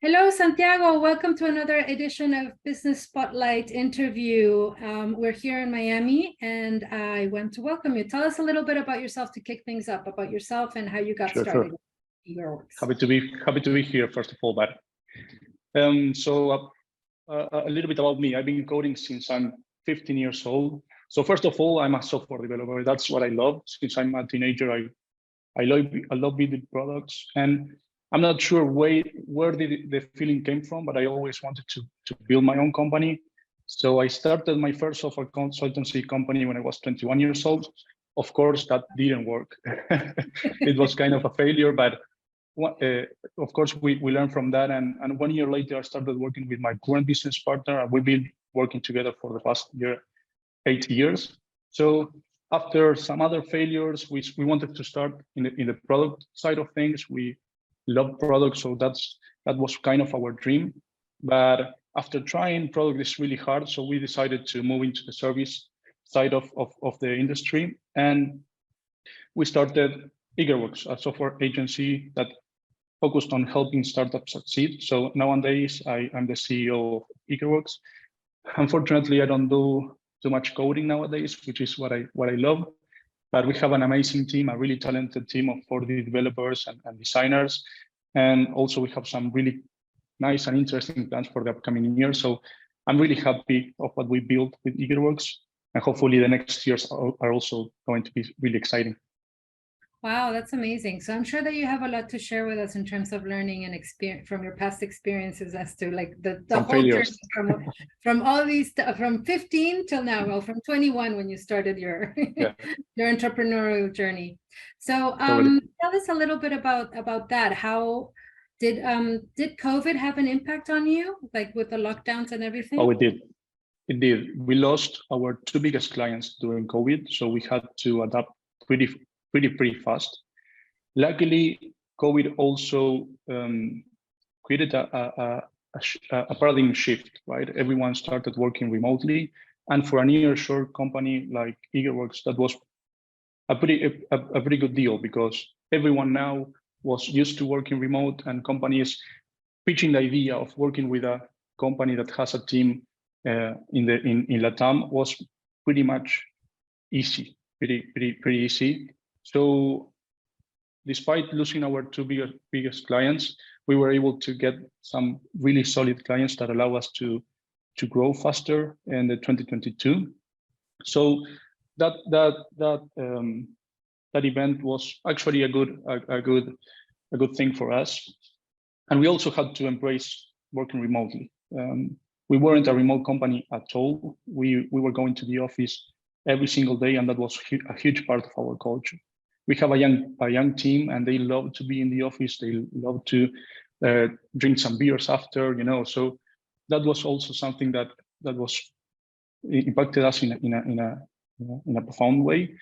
Hello, Santiago. Welcome to another edition of Business Spotlight interview. We're here in Miami, and I want to welcome you. Tell us a little bit about yourself to kick things up, about yourself and how you got started with eagerWorks. Happy to be here, first of all. But a little bit about me. I've been coding since I'm 15 years old. So first of all, I'm a software developer. That's what I love. Since I'm a teenager, I love building products, and I'm not sure where the feeling came from, but I always wanted to build my own company. So I started my first software consultancy company when I was 21 years old. Of course, that didn't work. It was kind of a failure, but of course, we learned from that. And 1 year later, I started working with my current business partner, and we've been working together for the past 8 years. So after some other failures, we wanted to start in the product side of things. We love products, so that was kind of our dream. But after trying, product is really hard, so we decided to move into the service side of the industry, and we started eagerWorks, a software agency that focused on helping startups succeed. So nowadays, I'm the CEO of eagerWorks. Unfortunately, I don't do too much coding nowadays, which is what I love. But we have an amazing team, a really talented team of 40 developers and designers. And also we have some really nice and interesting plans for the upcoming year. So I'm really happy of what we built with eagerWorks. And hopefully the next years are also going to be really exciting. Wow, that's amazing. So I'm sure that you have a lot to share with us in terms of learning and experience from your past experiences as to like the whole journey from all these, from 15 till now, well, from 21 when you started your your entrepreneurial journey. So tell us a little bit about that. How did COVID have an impact on you, like with the lockdowns and everything? Oh, it did. It did. We lost our two biggest clients during COVID, so we had to adapt pretty fast. Luckily, COVID also created a paradigm shift, right? Everyone started working remotely, and for a nearshore company like eagerWorks, that was a pretty good deal, because everyone now was used to working remote, and companies pitching the idea of working with a company that has a team in Latam was pretty much easy, pretty easy. So despite losing our two biggest clients, we were able to get some really solid clients that allow us to grow faster in the 2022. So that event was actually a good thing for us. And we also had to embrace working remotely. We weren't a remote company at all. We were going to the office every single day, and that was a huge part of our culture. We have a young team, and they love to be in the office. They love to drink some beers after, So that was also something that was impacted us in a profound way.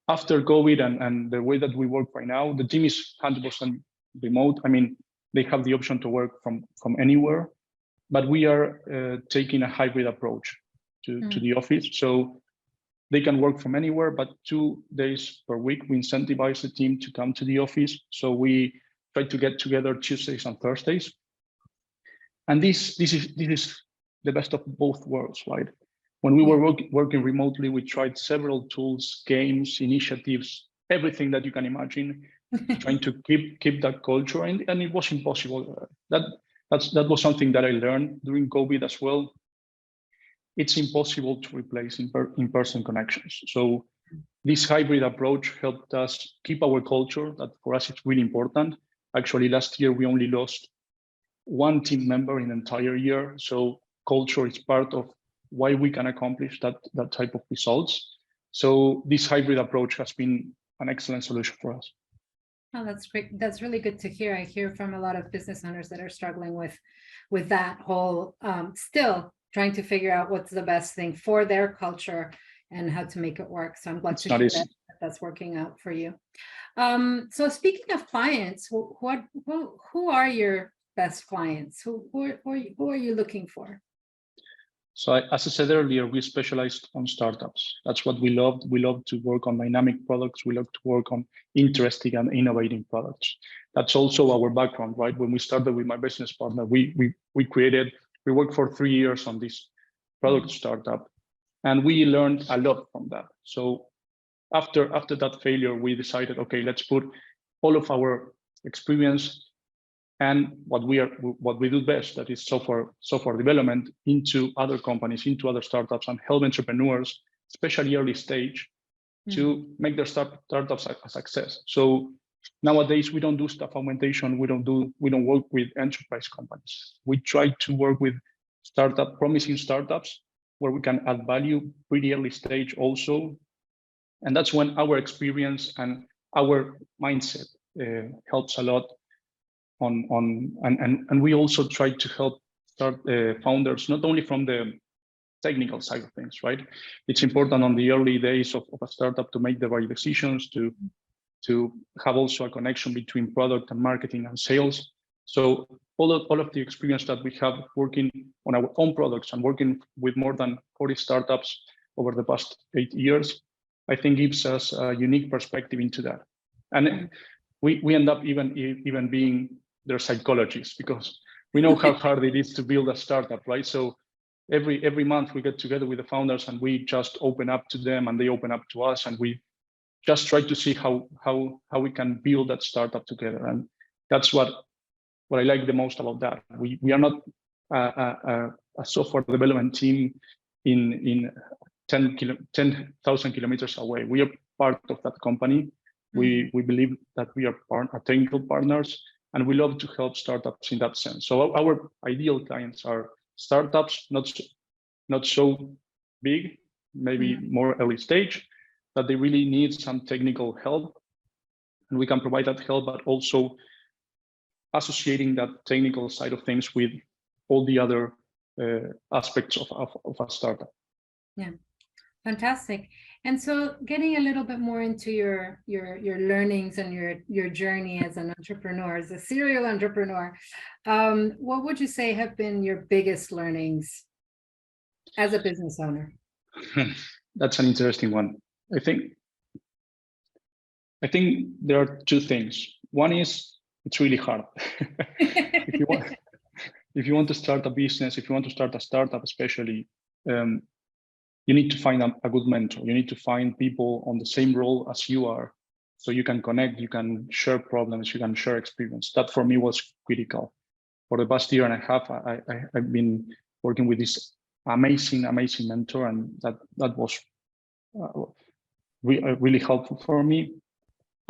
After COVID and the way that we work right now, the team is 100% remote. I mean, they have the option to work from anywhere, but we are taking a hybrid approach to the office. So they can work from anywhere, but 2 days per week, we incentivize the team to come to the office. So we try to get together Tuesdays and Thursdays. And this is the best of both worlds, right? When we were working remotely, we tried several tools, games, initiatives, everything that you can imagine, trying to keep that culture, and it was impossible. That was something that I learned during COVID as well. It's impossible to replace in-person connections. So this hybrid approach helped us keep our culture, that for us is really important. Actually, last year we only lost one team member in the entire year. So culture is part of why we can accomplish that type of results. So this hybrid approach has been an excellent solution for us. Oh, that's great. That's really good to hear. I hear from a lot of business owners that are struggling with that whole still trying to figure out what's the best thing for their culture and how to make it work. So I'm glad to hear that that's working out for you. So speaking of clients, who are your best clients? Who are you looking for? So as I said earlier, we specialized on startups. That's what we loved. We love to work on dynamic products. We love to work on interesting and innovating products. That's also our background, right? When we started with my business partner, we worked for 3 years on this product startup, and we learned a lot from that. So after that failure, we decided, okay, let's put all of our experience and what we do best, that is software development, into other companies, into other startups, and help entrepreneurs, especially early stage, to make their startups a success. So nowadays we don't do staff augmentation. We don't work with enterprise companies. We try to work with promising startups where we can add value pretty early stage also, and that's when our experience and our mindset helps a lot. And we also try to help start founders, not only from the technical side of things, right? It's important on the early days of a startup to make the right decisions, to have also a connection between product and marketing and sales. So all of the experience that we have working on our own products and working with more than 40 startups over the past 8 years, I think gives us a unique perspective into that. And we end up even being their psychologists, because we know how hard it is to build a startup, right? So every month we get together with the founders and we just open up to them and they open up to us, and we just try to see how we can build that startup together. And that's what I like the most about that. We are not a software development team in 10,000 kilometers away. We are part of that company. We believe that we are technical partners, and we love to help startups in that sense. So our ideal clients are startups, not so big, maybe more early stage, that they really need some technical help, and we can provide that help, but also associating that technical side of things with all the other aspects of a startup. Yeah, fantastic. And so getting a little bit more into your learnings and your journey as an entrepreneur, as a serial entrepreneur, what would you say have been your biggest learnings as a business owner? That's an interesting one. I think there are two things. One is it's really hard. If you want to start a business, if you want to start a startup, especially, you need to find a good mentor. You need to find people on the same role as you are, so you can connect, you can share problems, you can share experience. That for me was critical. For the past year and a half, I've been working with this amazing mentor, and that was really helpful for me.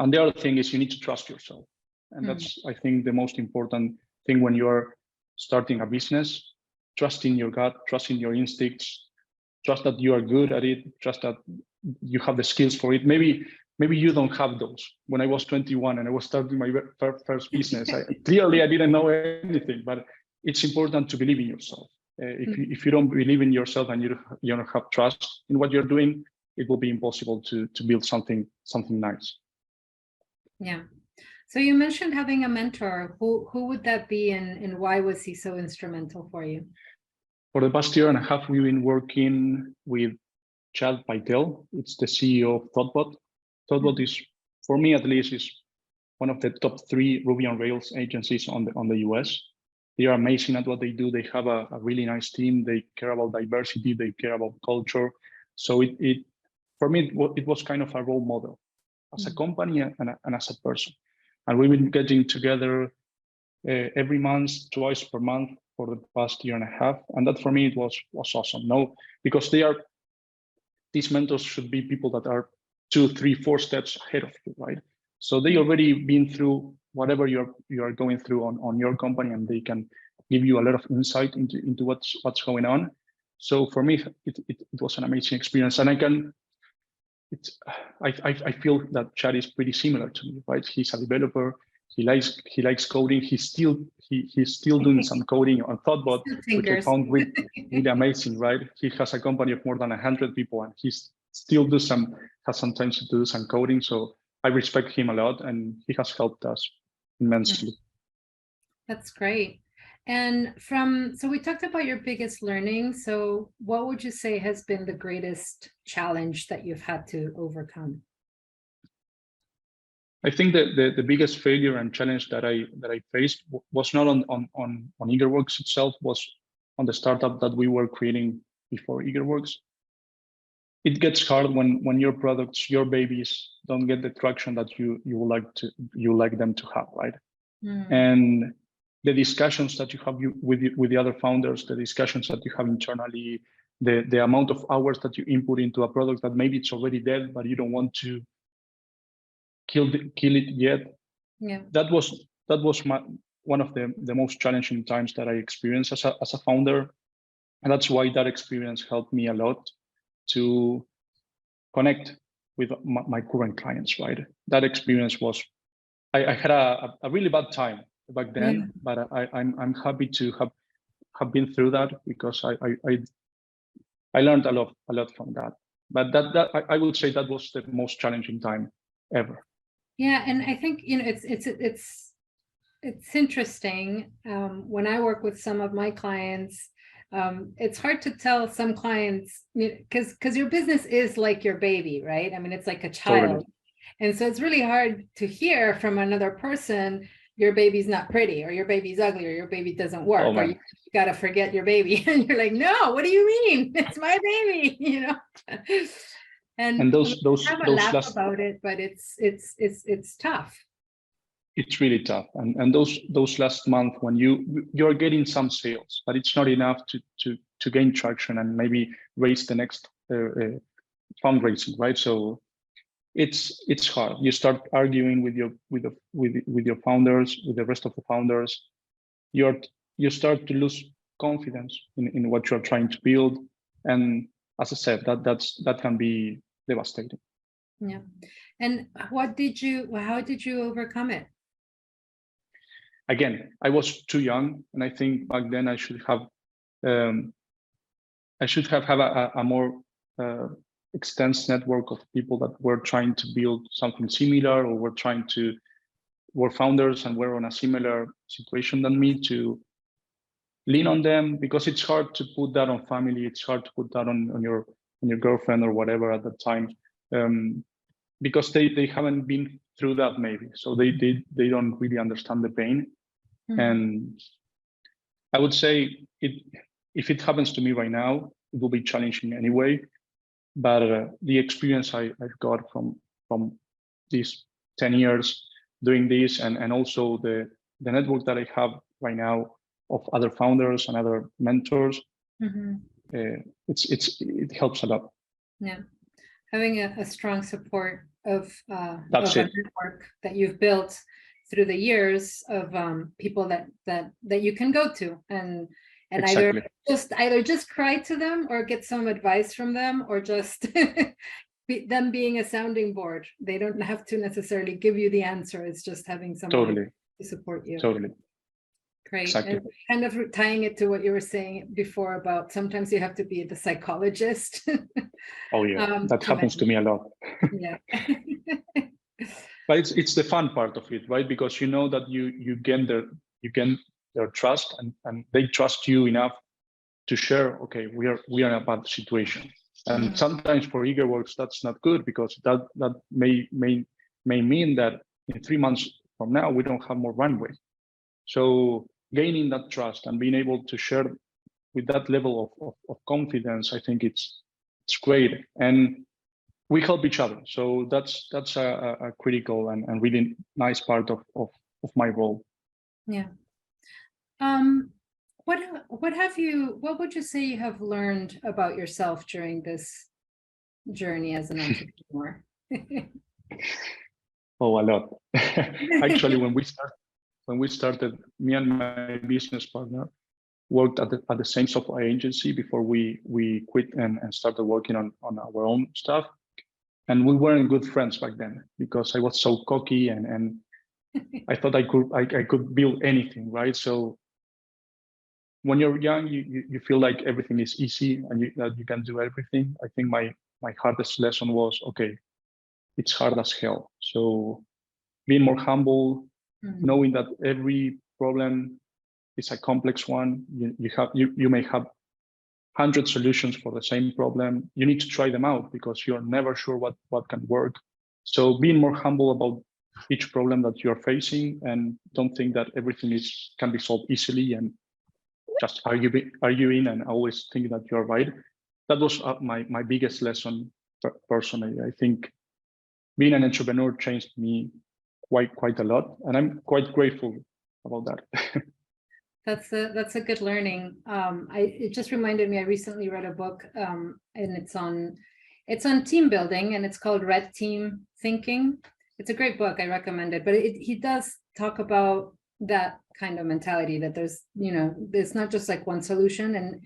And the other thing is you need to trust yourself. And that's, I think, the most important thing when you're starting a business. Trust in your gut, trust in your instincts, trust that you are good at it, trust that you have the skills for it. Maybe you don't have those. When I was 21 and I was starting my first business, clearly I didn't know anything, but it's important to believe in yourself. If you don't believe in yourself and you don't have trust in what you're doing, it will be impossible to build something nice. Yeah. So you mentioned having a mentor. Who would that be, and why was he so instrumental for you? For the past year and a half, we've been working with Chad Paitel. It's the CEO of Thoughtbot. Thoughtbot is, for me at least, is one of the top 3 Ruby on Rails agencies on the US. They are amazing at what they do. They have a really nice team. They care about diversity. They care about culture. So for me, it was kind of a role model as a company and as a person. And we've been getting together every month, twice per month for the past year and a half. And that for me, it was awesome. No, because these mentors should be people that are 2, 3, 4 steps ahead of you, right? So they already been through whatever you are going through on your company, and they can give you a lot of insight into what's going on. So for me, it was an amazing experience. And I feel that Chad is pretty similar to me, right? He's a developer. He likes coding. He's still doing some coding on Thoughtbot, which I found really amazing, right? He has a company of more than 100 people, and he still has some time to do some coding. So I respect him a lot, and he has helped us immensely. That's great. And so we talked about your biggest learning. So what would you say has been the greatest challenge that you've had to overcome? I think that the biggest failure and challenge that I faced was not on eagerWorks itself, was on the startup that we were creating before eagerWorks. It gets hard when your products, your babies, don't get the traction that you like them to have, right? And the discussions that you have with the other founders, the discussions that you have internally, the amount of hours that you input into a product that maybe it's already dead, but you don't want to kill it yet. Yeah, that was one of the most challenging times that I experienced as a founder, and that's why that experience helped me a lot to connect with my current clients. Right, that experience was I had a really bad time back then, but I'm happy to have been through that, because I learned a lot from that. But that I would say that was the most challenging time ever. Yeah, and I think it's interesting. When I work with some of my clients, it's hard to tell some clients, because your business is like your baby, right? I mean, it's like a child. Totally. And so it's really hard to hear from another person, your baby's not pretty, or your baby's ugly, or your baby doesn't work, or you got to forget your baby. And you're like, no, what do you mean? It's my baby, And those have a laugh about it, but it's tough. It's really tough, and those last month when you're getting some sales, but it's not enough to gain traction and maybe raise the next fundraising, right? So it's hard. You start arguing with your founders, with the rest of the founders. You start to lose confidence in what you're trying to build, and as I said, that can be devastating. Yeah. And how did you overcome it? Again, I was too young, and I think back then I should have had a more extensive network of people that were trying to build something similar, or were founders and were on a similar situation than me, to lean on them, because it's hard to put that on family. It's hard to put that on your girlfriend or whatever at that time, because they haven't been through that maybe, so they don't really understand the pain. And I would say if it happens to me right now, it will be challenging anyway. But the experience I've got from these 10 years doing this, and also the network that I have right now of other founders and other mentors, it helps a lot. Yeah, having a strong support of a network that you've built through the years of people that you can go to and exactly. either just cry to them, or get some advice from them, or just them being a sounding board. They don't have to necessarily give you the answer. It's just having someone to support you. Totally. Great. Exactly. And kind of tying it to what you were saying before about sometimes you have to be the psychologist. Oh yeah, that happens to me a lot. Yeah. But it's the fun part of it, right? Because you know that you gain their trust, and they trust you enough to share. Okay, we are in a bad situation, and sometimes for eagerWorks that's not good, because that may mean that in 3 months from now we don't have more runway. So gaining that trust and being able to share with that level of confidence, I think it's great. And we help each other. So that's a critical and really nice part of my role. Yeah. What would you say you have learned about yourself during this journey as an entrepreneur? Oh, a lot. Actually, when we started, me and my business partner worked at the same software agency before we quit and started working on our own stuff. And we weren't good friends back then, because I was so cocky and I thought I could build anything, right? So when you're young, you feel like everything is easy and that you can do everything. I think my hardest lesson was, okay, it's hard as hell. So being more humble, knowing that every problem is a complex one. You may have 100 solutions for the same problem. You need to try them out because you're never sure what can work. So being more humble about each problem that you're facing, and don't think that everything can be solved easily and just arguing and always think that you're right. That was my biggest lesson personally. I think being an entrepreneur changed me quite a lot, and I'm quite grateful about that. That's a good learning. It just reminded me, I recently read a book, and it's on team building, and it's called Red Team Thinking. It's a great book, I recommend it. But he does talk about that kind of mentality, that there's not just like one solution,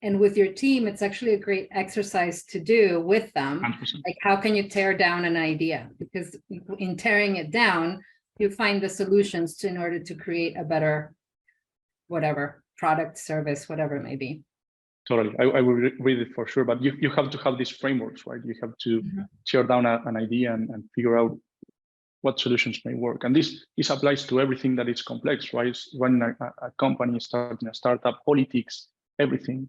and with your team, it's actually a great exercise to do with them. 100%. Like, how can you tear down an idea? Because in tearing it down, you find the solutions in order to create a better, whatever, product, service, whatever it may be. Totally, I will read it for sure, but you have to have these frameworks, right? You have to tear down an idea and figure out what solutions may work. And this applies to everything that is complex, right? Running a company, starting a startup, politics, everything.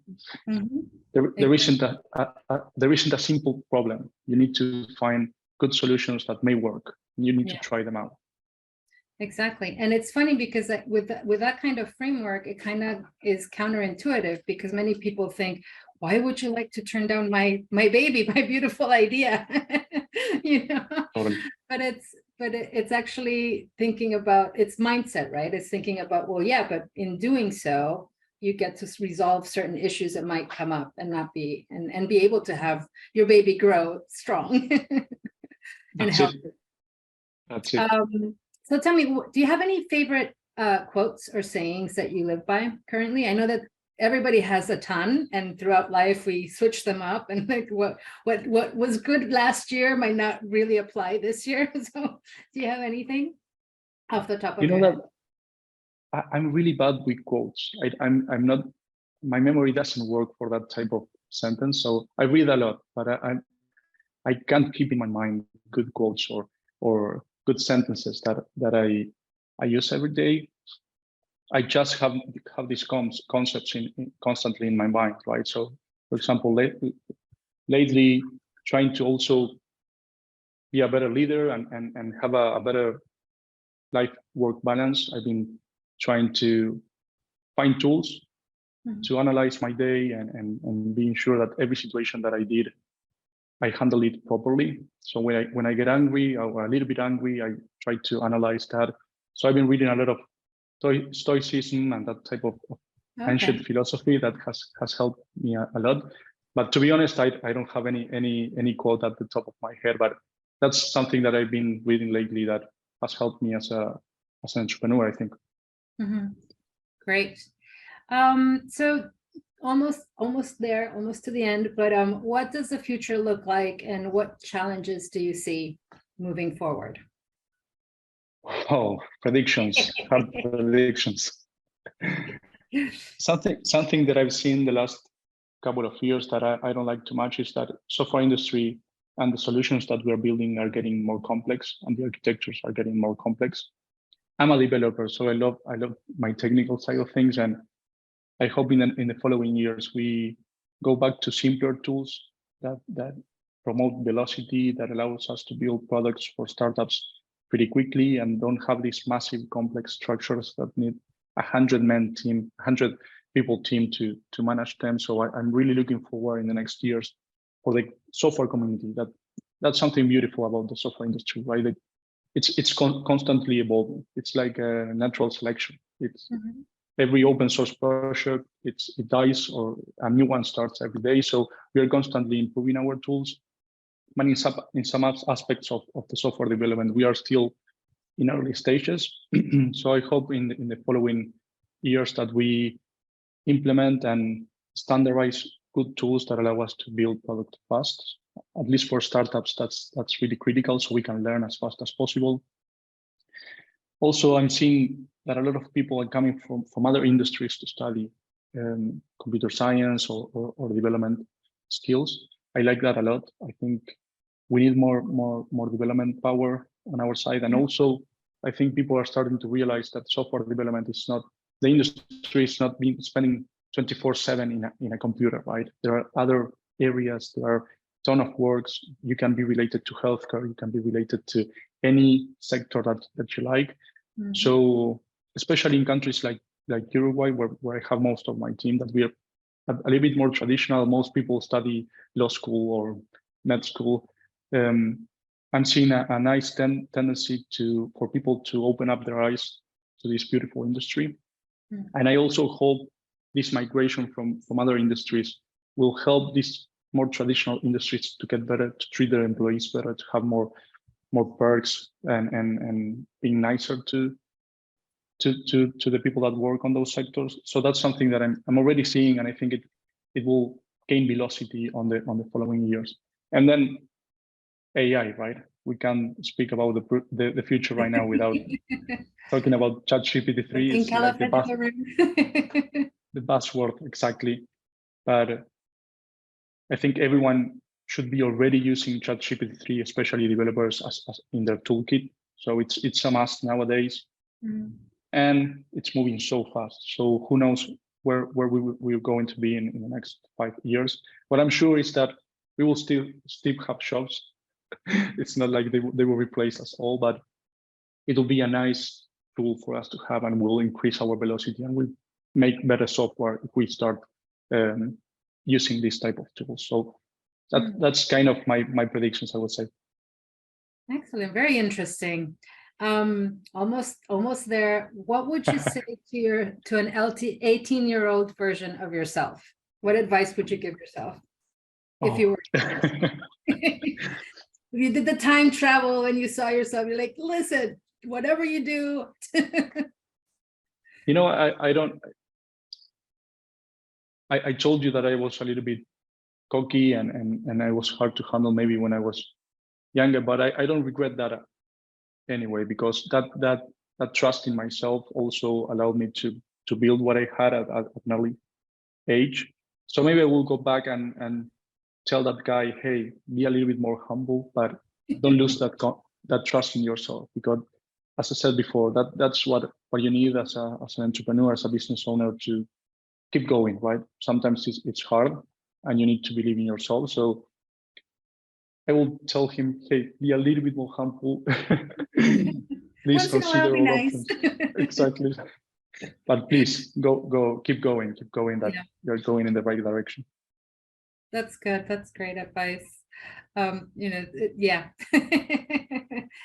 There isn't a simple problem. You need to find good solutions that may work. You need to try them out. Exactly. And it's funny because with that kind of framework, it kind of is counterintuitive, because many people think, why would you like to turn down my baby, my beautiful idea? Totally. But it's actually thinking about, it's mindset, right? It's thinking about, well, yeah, but in doing so, you get to resolve certain issues that might come up and be able to have your baby grow strong and healthy. That's it. So tell me, do you have any favorite quotes or sayings that you live by currently? I know that everybody has a ton, and throughout life we switch them up, and like what was good last year might not really apply this year. So do you have anything off the top of your head? That I'm really bad with quotes. I'm not, my memory doesn't work for that type of sentence. So I read a lot, but I can't keep in my mind good quotes or good sentences that I use every day. I just have these concepts constantly in my mind, right? So, for example, lately trying to also be a better leader and have a better life-work balance. I've been trying to find tools to analyze my day and being sure that every situation that I did, I handle it properly. So when I get angry or a little bit angry, I try to analyze that. So I've been reading a lot of Stoicism and that type of ancient philosophy that has helped me a lot. But to be honest, I don't have any quote at the top of my head, but that's something that I've been reading lately that has helped me as an entrepreneur, I think. Great. So almost there, almost to the end, but what does the future look like, and what challenges do you see moving forward? Oh, predictions, hard predictions. Something that I've seen the last couple of years that I don't like too much is that software industry and the solutions that we're building are getting more complex, and the architectures are getting more complex. I'm a developer, so I love my technical side of things, and I hope in the following years we go back to simpler tools that promote velocity, that allows us to build products for startups pretty quickly, and don't have these massive complex structures that need 100-man team, 100-people team to manage them. So I'm really looking forward in the next years for the software community. That's something beautiful about the software industry, right? It's constantly evolving. It's like a natural selection. It's every open source project, it dies or a new one starts every day. So we are constantly improving our tools. But in some aspects of the software development, we are still in early stages. So I hope in the following years that we implement and standardize good tools that allow us to build product fast. At least for startups, that's really critical, so we can learn as fast as possible. Also, I'm seeing that a lot of people are coming from other industries to study computer science or development skills. I like that a lot. I think we need more development power on our side. And also, I think people are starting to realize that software development is not the industry is not being spending 24/7 in a computer, right? There are other areas, there are a ton of works. You can be related to healthcare, you can be related to any sector that you like. So especially in countries like Uruguay, where I have most of my team, that we are a little bit more traditional. Most people study law school or med school. I'm seeing a nice tendency for people to open up their eyes to this beautiful industry. And I also hope this migration from other industries will help these more traditional industries to get better, to treat their employees better, to have more perks and being nicer to the people that work on those sectors. So that's something that I'm already seeing, and I think it will gain velocity on the following years. And then AI, right? We can speak about the future right now without talking about ChatGPT 3. It's like the buzzword, exactly. But I think everyone should be already using ChatGPT 3, especially developers, as in their toolkit. So it's a must nowadays, and it's moving so fast. So who knows where we're going to be in the next 5 years? What I'm sure is that we will still have jobs. It's not like they will replace us all, but it'll be a nice tool for us to have, and will increase our velocity, and will make better software if we start using this type of tools. So that's kind of my predictions, I would say. Excellent, very interesting. Almost there. What would you say to an 18-year-old version of yourself? What advice would you give yourself if you were? You did the time travel and you saw yourself, you're like, listen, whatever you do. You know, I told you that I was a little bit cocky and I was hard to handle maybe when I was younger, but I don't regret that anyway, because that trust in myself also allowed me to build what I had at an early age. So maybe I will go back and tell that guy, hey, be a little bit more humble, but don't lose that trust in yourself, because as I said before, that's what you need as an entrepreneur, as a business owner, to keep going, right? Sometimes it's hard and you need to believe in yourself. So I will tell him, hey, be a little bit more humble. Please consider all options. Exactly. But please keep going, that you're going in the right direction. That's good. That's great advice. Yeah,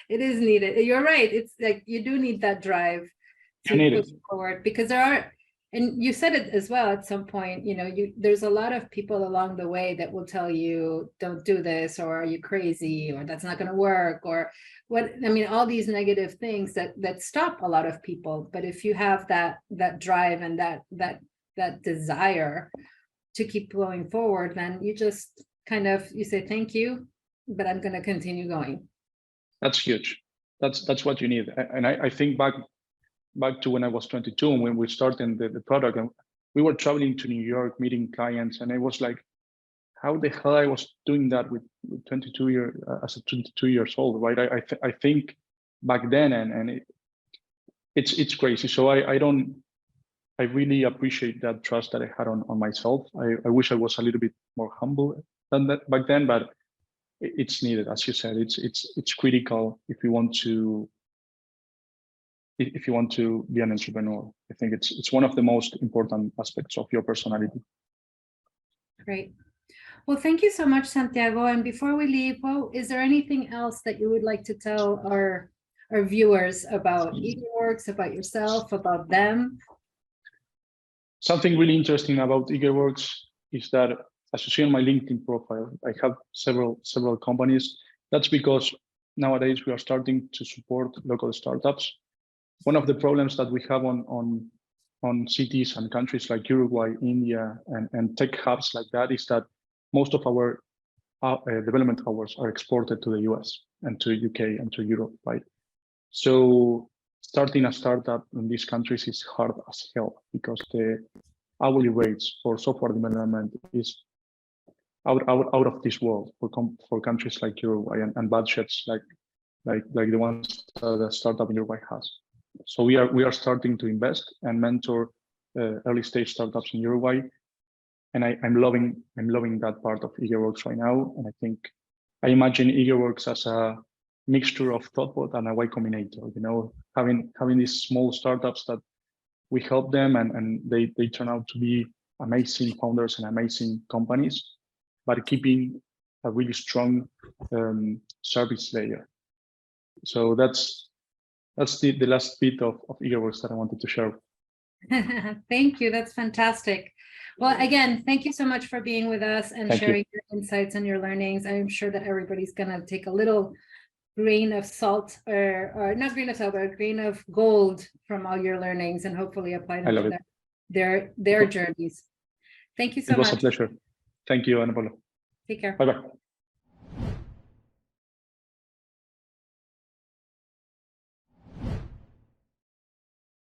it is needed. You're right. It's like you do need that drive to push forward, because there are, and you said it as well at some point, there's a lot of people along the way that will tell you, don't do this, or are you crazy, or that's not going to work, or what. I mean, all these negative things that stop a lot of people. But if you have that drive and that desire to keep going forward, then you just you say, thank you, but I'm going to continue going. That's huge. That's what you need. And I think back to when I was 22, when we started the product, and we were traveling to New York, meeting clients, and I was like, how the hell I was doing that with 22 years old, right? I think back then, and it's crazy. So I really appreciate that trust that I had on myself. I wish I was a little bit more humble than that back then, but it's needed, as you said. It's critical if you want to be an entrepreneur. I think it's one of the most important aspects of your personality. Great. Well, thank you so much, Santiago. And before we leave, is there anything else that you would like to tell our viewers about eagerWorks, about yourself, about them? Something really interesting about eagerWorks is that, as you see on my LinkedIn profile, I have several companies. That's because nowadays we are starting to support local startups. One of the problems that we have on cities and countries like Uruguay, India, and tech hubs like that is that most of our development hours are exported to the US and to UK and to Europe, right? So starting a startup in these countries is hard as hell, because the hourly rates for software development is out of this world for countries like Uruguay, and budgets like the ones that a startup in Uruguay has. So we are starting to invest and mentor early stage startups in Uruguay, and I'm loving that part of eagerWorks right now. And I imagine eagerWorks as a mixture of Thoughtbot and a Y Combinator. You know, having these small startups that we help them and they turn out to be amazing founders and amazing companies, but keeping a really strong service layer. So that's the last bit of eagerWorks that I wanted to share. Thank you. That's fantastic. Well, again, thank you so much for being with us and sharing your insights and your learnings. I'm sure that everybody's going to take a little grain of salt, or not grain of salt, but a grain of gold from all your learnings, and hopefully apply them to their journeys. Thank you so much. It was a pleasure. Thank you, Anapaula. Take care. Bye-bye.